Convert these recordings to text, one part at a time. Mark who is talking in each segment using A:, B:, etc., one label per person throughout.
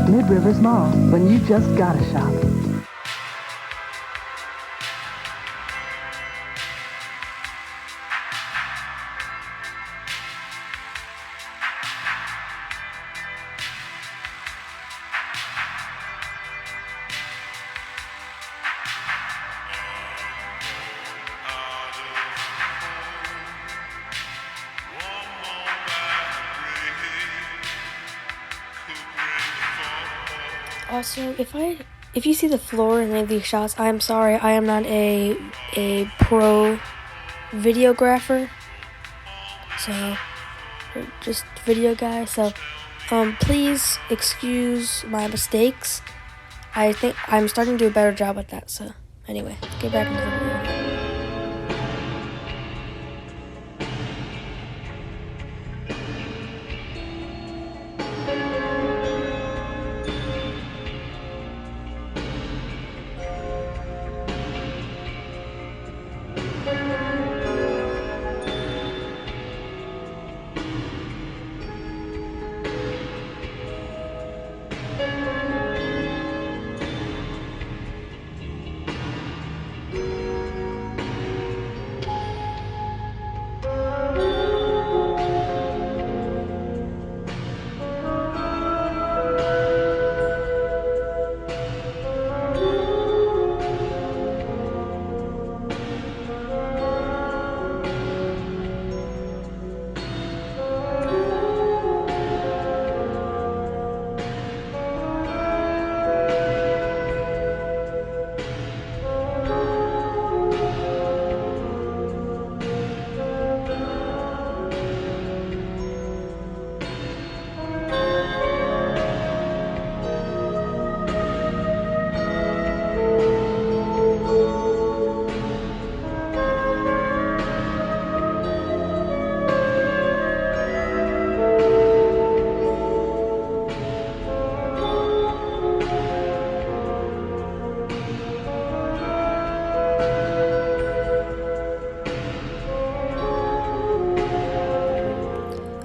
A: Mid-Rivers Mall, when you just gotta shop.
B: Also, if you see the floor in any of these shots, I'm sorry, I am not a pro videographer, so just video guy. So, please excuse my mistakes. I think I'm starting to do a better job at that. So, anyway, get back into the video.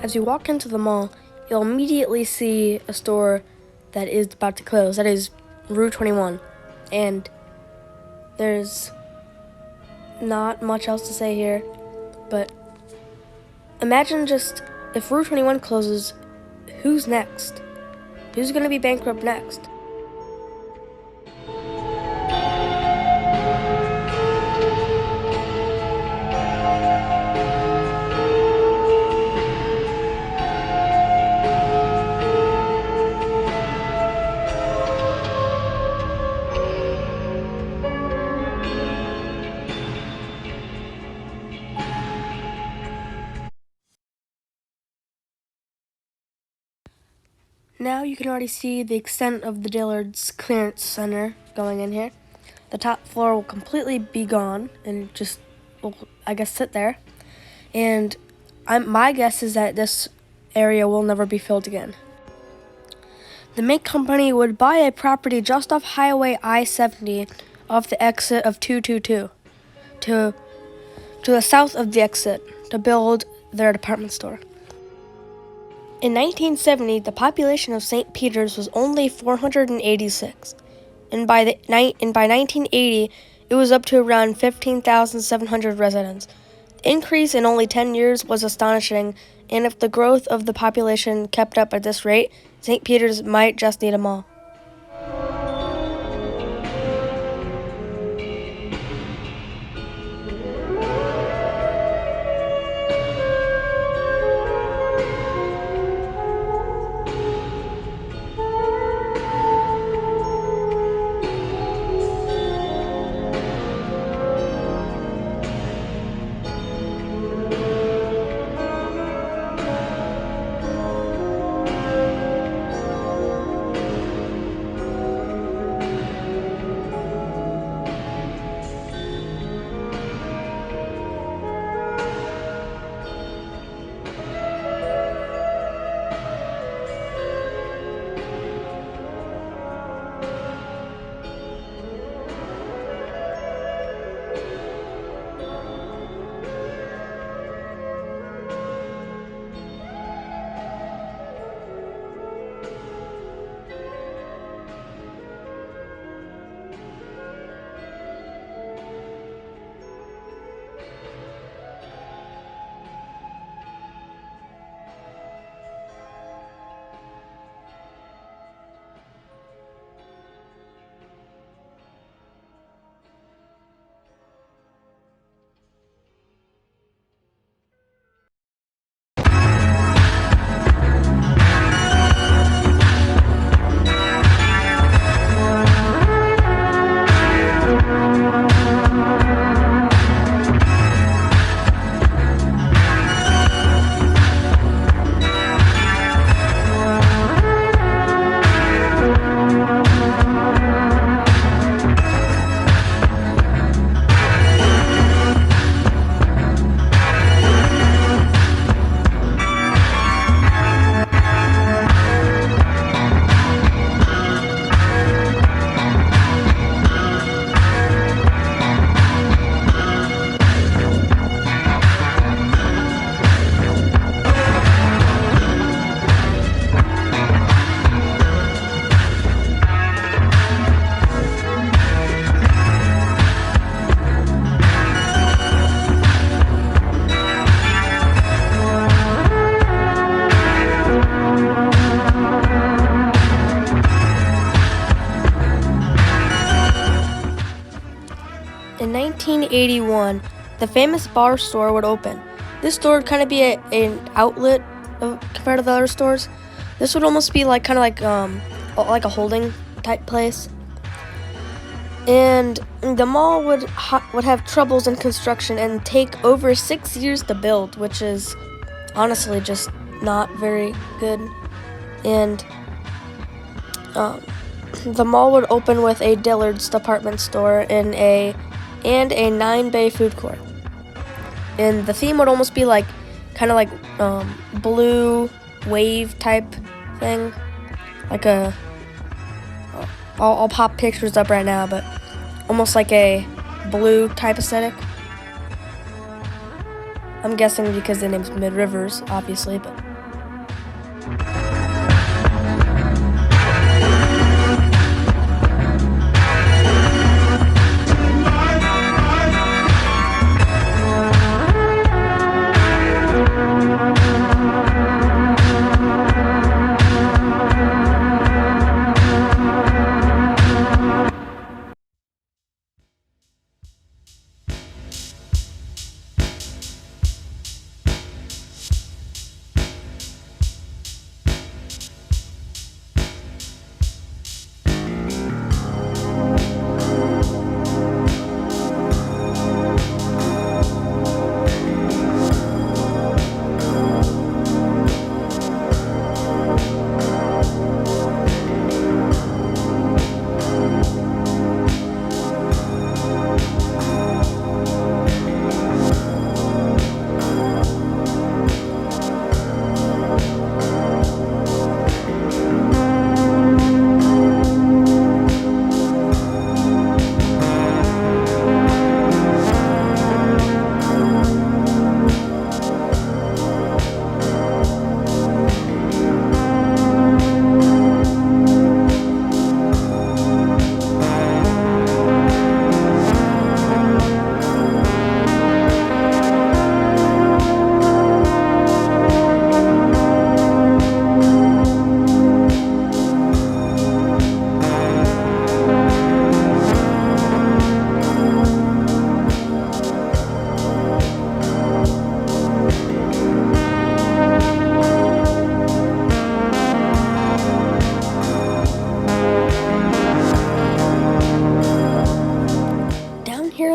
B: As you walk into the mall, you'll immediately see a store that is about to close. That is Rue 21. And there's not much else to say here, but imagine just if Rue 21 closes, who's next? Who's going to be bankrupt next? Now you can already see the extent of the Dillard's clearance center going in here. The top floor will completely be gone and just will, I guess, sit there. And my guess is that this area will never be filled again. The Mink Company would buy a property just off Highway I-70 off the exit of 222 to the south of the exit to build their department store. In 1970, the population of St. Peter's was only 486, and by 1980, it was up to around 15,700 residents. The increase in only 10 years was astonishing, and if the growth of the population kept up at this rate, St. Peter's might just need a mall. In 1981, the famous bar store would open. This store would kind of be an outlet compared to the other stores. This would almost be like like a holding type place. And the mall would have troubles in construction and take over 6 years to build, which is honestly just not very good. And the mall would open with a Dillard's department store and a 9-bay food court. And the theme would almost be like kind of like blue wave type thing, like I'll pop pictures up right now, but almost like a blue type aesthetic. I'm guessing because the name's Mid Rivers, obviously, but.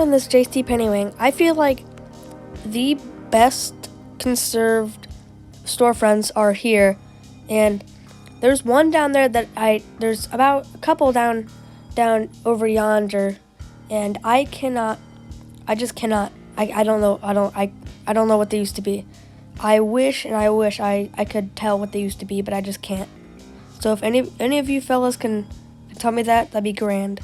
B: This JC Pennywing, I feel like the best conserved storefronts are here, and there's one down there there's about a couple down over yonder, and I just cannot, I don't know what they used to be. I wish I could tell what they used to be, but I just can't. So if any of you fellas can tell me that'd be grand.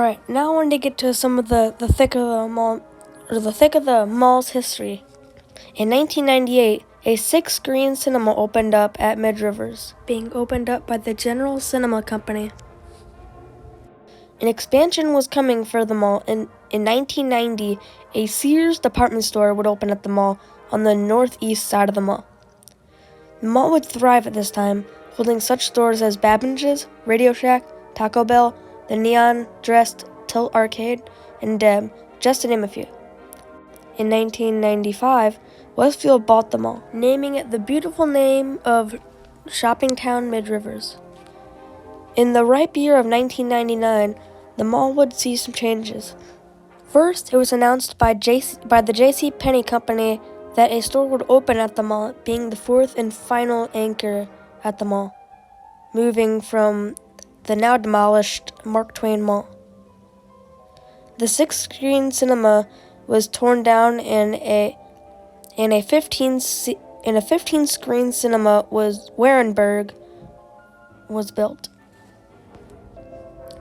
B: Alright, now I wanted to get to some of the thick of the mall's history. In 1998, a 6-screen cinema opened up at Mid Rivers, being opened up by the General Cinema Company. An expansion was coming for the mall. In 1990, a Sears department store would open at the mall on the northeast side of the mall. The mall would thrive at this time, holding such stores as Babbage's, Radio Shack, Taco Bell, the neon-dressed Tilt Arcade, and Deb, just to name a few. In 1995, Westfield bought the mall, naming it the beautiful name of Shopping Town Mid Rivers. In the ripe year of 1999, the mall would see some changes. First, it was announced by the J.C. Penney Company that a store would open at the mall, being the fourth and final anchor at the mall, moving from the now demolished Mark Twain Mall. The 6-screen cinema was torn down and a 15-screen cinema was Warenberg was built.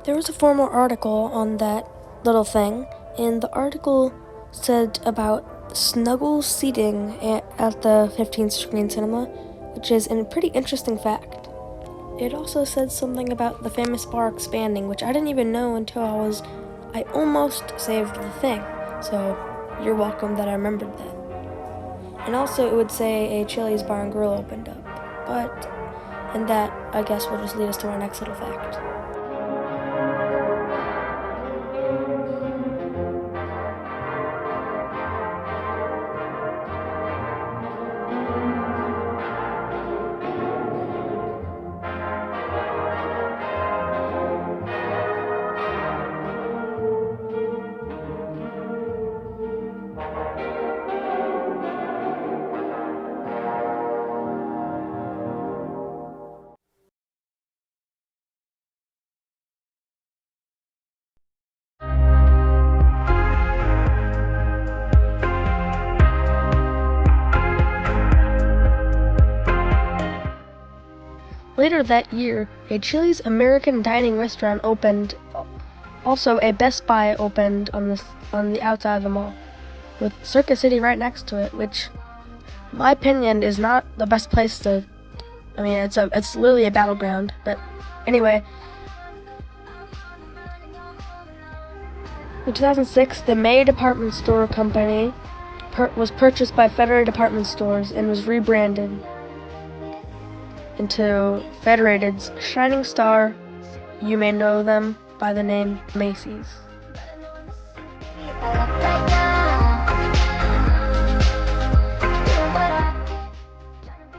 B: There was a formal article on that little thing, and the article said about snuggle seating at the 15-screen cinema, which is a pretty interesting fact. It also said something about the famous bar expanding, which I didn't even know until I almost saved the thing, so you're welcome that I remembered that. And also it would say a Chili's Bar and Grill opened up, and that, I guess, will just lead us to our next little fact. Later that year, a Chili's American Dining restaurant opened. Also, a Best Buy opened on the outside of the mall, with Circuit City right next to it, which, in my opinion, is not the best place to. I mean, it's literally a battleground. But anyway, in 2006, the May Department Store Company was purchased by Federated Department Stores and was rebranded into Federated's Shining Star. You may know them by the name Macy's.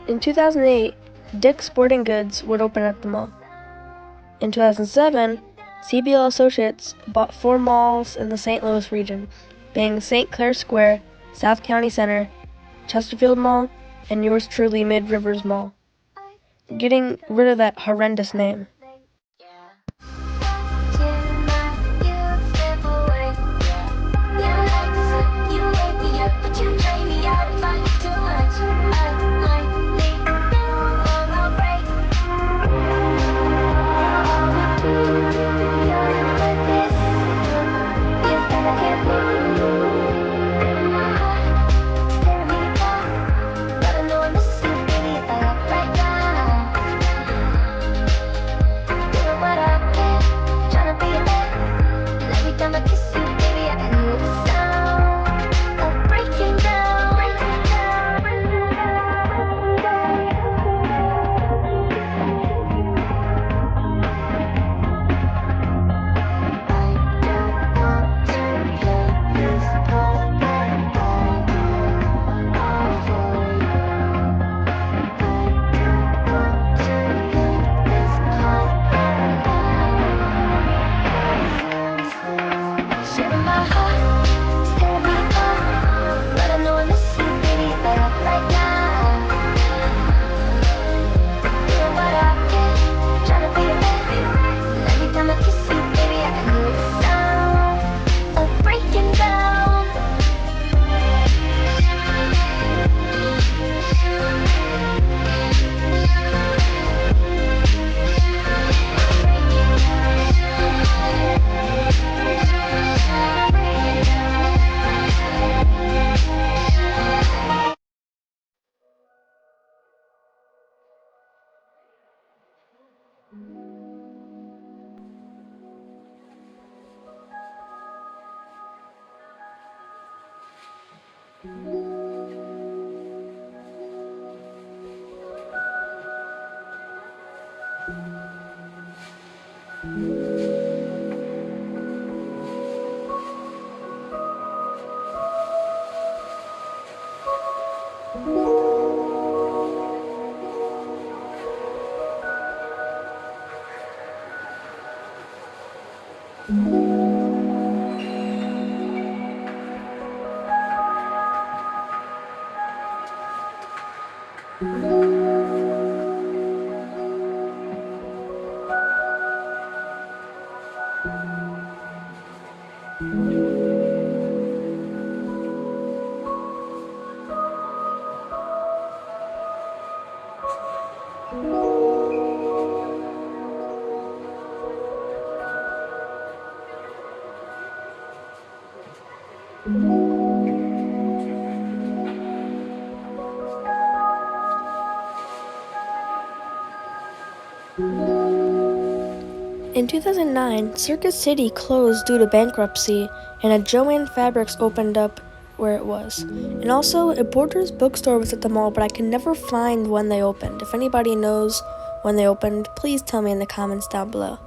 B: In 2008, Dick's Sporting Goods would open at the mall. In 2007, CBL Associates bought 4 malls in the St. Louis region, being St. Clair Square, South County Center, Chesterfield Mall, and yours truly Mid Rivers Mall, getting rid of that horrendous name. In 2009, Circus City closed due to bankruptcy, and a Jo-Ann Fabrics opened up where it was. And also, a Borders bookstore was at the mall, but I can never find when they opened. If anybody knows when they opened, please tell me in the comments down below.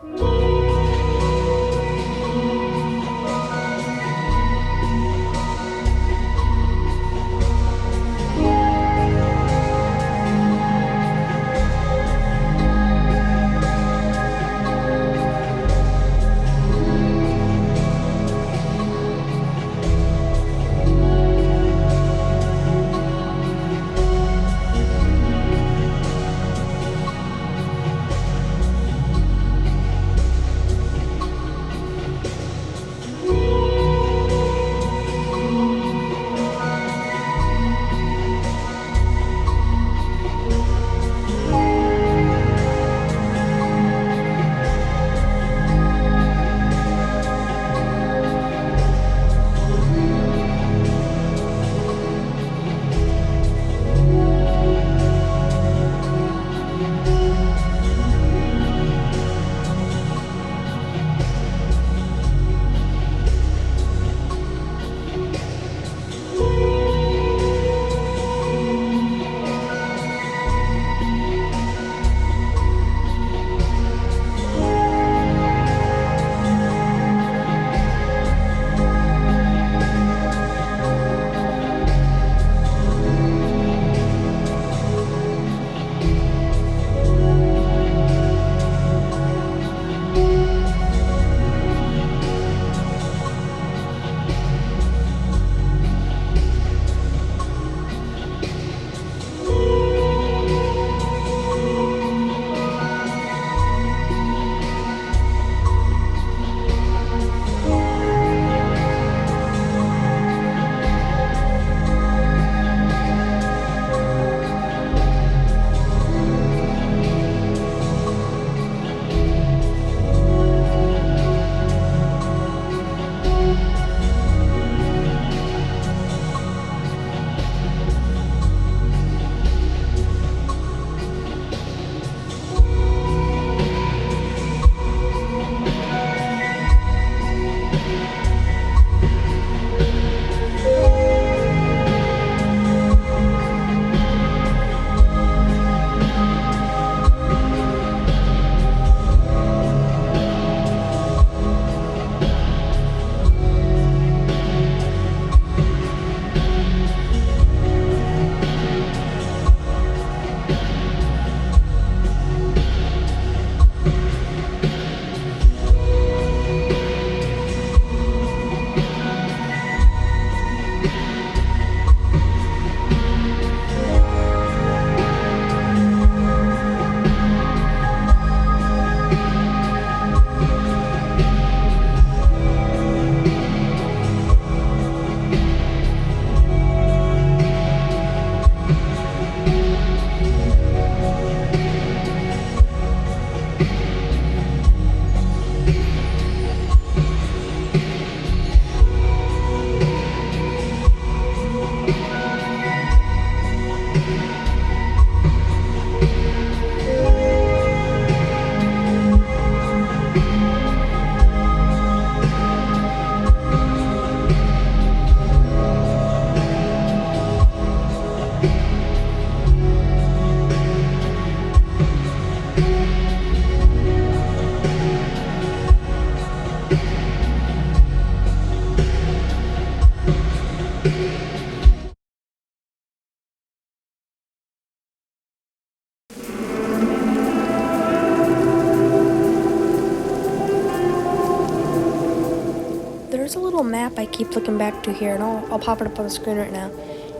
B: There's a little map I keep looking back to here, and I'll pop it up on the screen right now.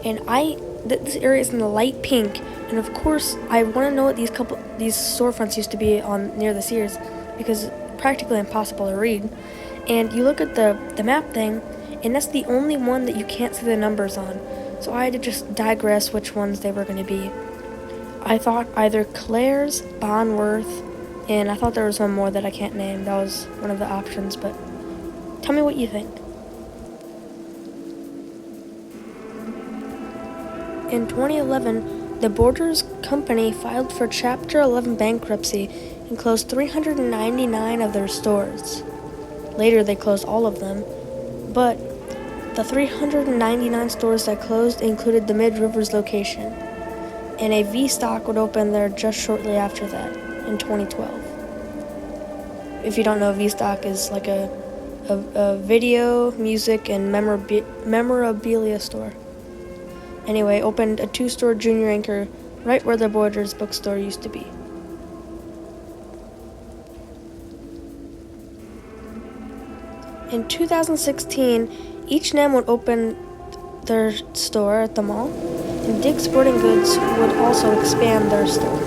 B: And this area is in the light pink, And of course, I want to know what these storefronts used to be on near the Sears, because it's practically impossible to read. And you look at the map thing, and that's the only one that you can't see the numbers on. So I had to just digress which ones they were going to be. I thought either Claire's, Bonworth, and I thought there was one more that I can't name. That was one of the options, but tell me what you think. In 2011, the Borders Company filed for Chapter 11 bankruptcy and closed 399 of their stores. Later, they closed all of them, but the 399 stores that closed included the Mid-Rivers location, and a V-Stock would open there just shortly after that, in 2012. If you don't know, V-Stock is like a video, music, and memorabilia store. Anyway, opened a 2-store junior anchor right where the Borders bookstore used to be. In 2016, H&M would open their store at the mall, and Dick's Sporting Goods would also expand their store.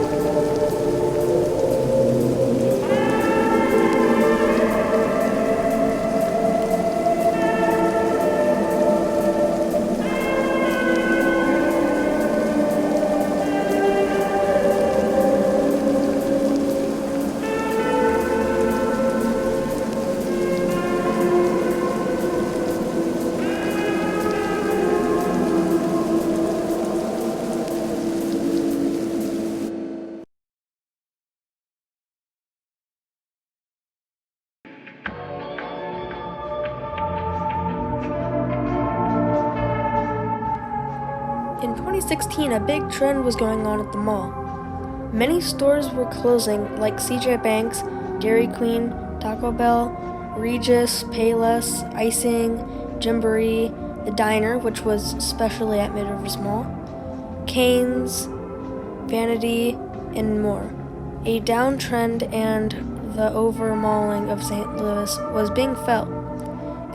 B: In 2016, a big trend was going on at the mall. Many stores were closing, like CJ Banks, Dairy Queen, Taco Bell, Regis, Payless, Icing, Gymboree, The Diner, which was especially at Mid-Rivers Mall, Cane's, Vanity, and more. A downtrend and the over-malling of St. Louis was being felt.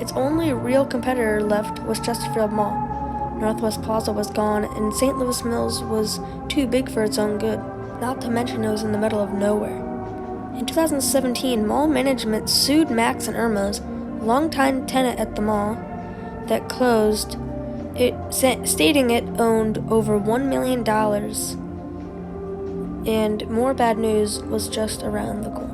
B: Its only real competitor left was Chesterfield Mall. Northwest Plaza was gone, and St. Louis Mills was too big for its own good, not to mention it was in the middle of nowhere. In 2017, mall management sued Max and Irma's, longtime tenant at the mall, that closed, stating it owned over $1 million, and more bad news was just around the corner.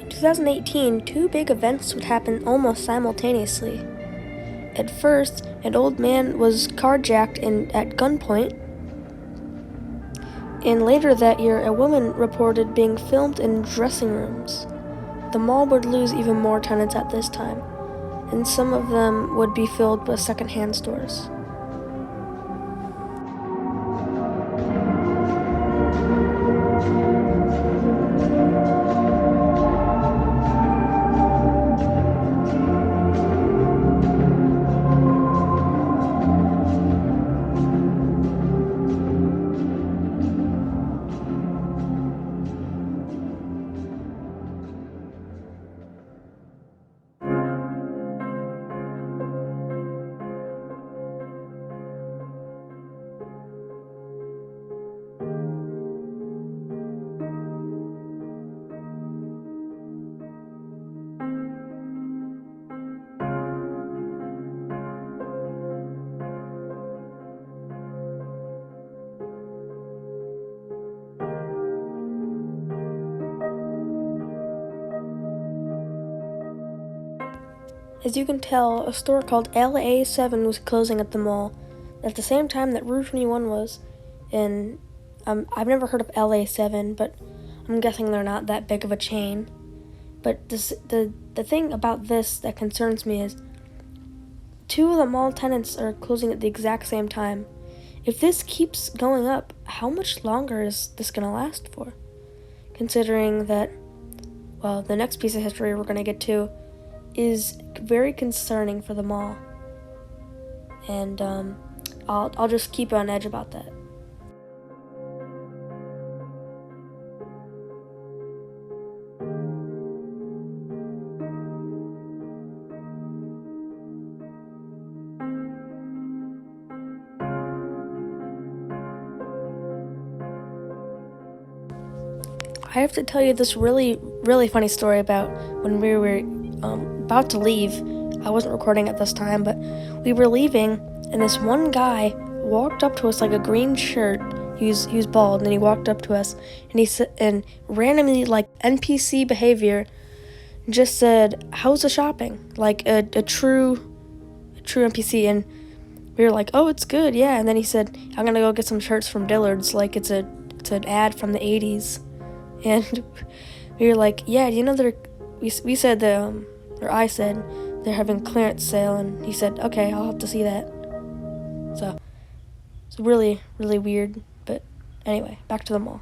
B: In 2018, two big events would happen almost simultaneously. At first, an old man was carjacked at gunpoint, and later that year, a woman reported being filmed in dressing rooms. The mall would lose even more tenants at this time, and some of them would be filled with secondhand stores. As you can tell, a store called LA7 was closing at the mall at the same time that Rue 21 was. And I've never heard of LA7, but I'm guessing they're not that big of a chain. But the thing about this that concerns me is 2 of the mall tenants are closing at the exact same time. If this keeps going up, how much longer is this going to last for? Considering that, well, the next piece of history we're going to get to is very concerning for the mall. And I'll just keep on edge about that. I have to tell you this really, really funny story about when we were about to leave. I wasn't recording at this time, but we were leaving, and this one guy walked up to us like a green shirt. He was bald, and he walked up to us, and he said, and randomly, like NPC behavior, just said, "How's the shopping?" Like a true NPC, and we were like, "Oh, it's good, yeah." And then he said, "I'm gonna go get some shirts from Dillard's," like it's an ad from the 80s. And we were like, yeah, you know, we said, or I said, they're having clearance sale, and he said, okay, I'll have to see that. So, it's really, really weird, but anyway, back to the mall.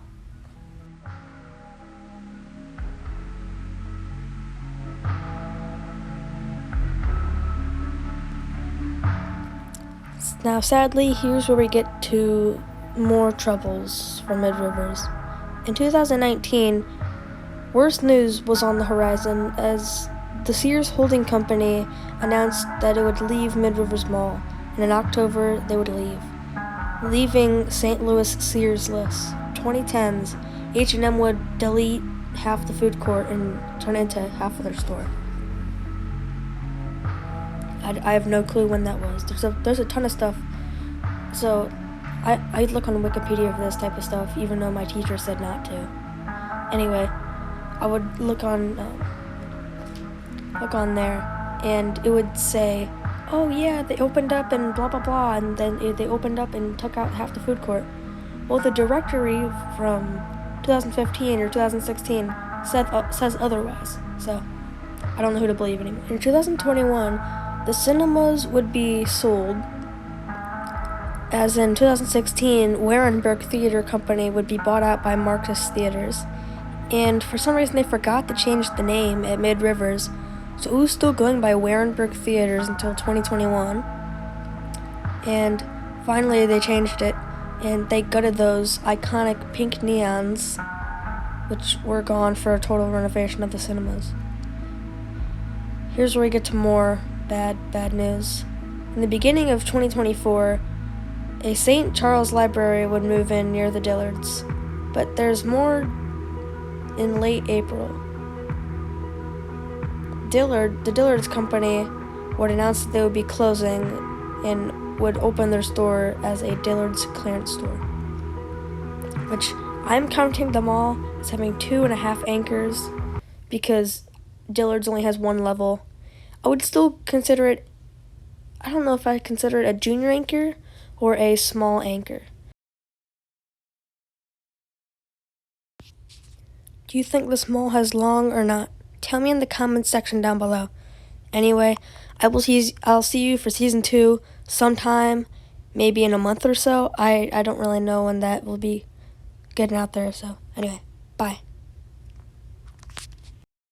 B: Now, sadly, here's where we get to more troubles for Mid-Rivers. In 2019, worse news was on the horizon as the Sears Holding Company announced that it would leave Mid-Rivers Mall, and in October they would leave, leaving St. Louis Sears-less. 2010s, H&M would delete half the food court and turn it into half of their store. I have no clue when that was. There's a ton of stuff. So I look on Wikipedia for this type of stuff, even though my teacher said not to. Anyway, I would look on there, and it would say, "Oh yeah, they opened up and blah blah blah," and then they opened up and took out half the food court. Well, the directory from 2015 or 2016 says otherwise. So I don't know who to believe anymore. In 2021, the cinemas would be sold. As in 2016, Warenberg Theater Company would be bought out by Marcus Theaters, and for some reason they forgot to change the name at Mid-Rivers, so it was still going by Warenberg Theaters until 2021, and finally they changed it, and they gutted those iconic pink neons, which were gone for a total renovation of the cinemas. Here's where we get to more bad news. In the beginning of 2024, a St. Charles library would move in near the Dillards, but there's more in late April. The Dillards company would announce that they would be closing and would open their store as a Dillards clearance store, which I'm counting them all as having 2.5 anchors because Dillards only has 1 level. I would still consider it, I don't know if I consider it a junior anchor or a small anchor. Do you think this mall has long or not? Tell me in the comments section down below. Anyway, I'll see you for season 2 sometime, maybe in a month or so. I don't really know when that will be getting out there, so anyway, bye.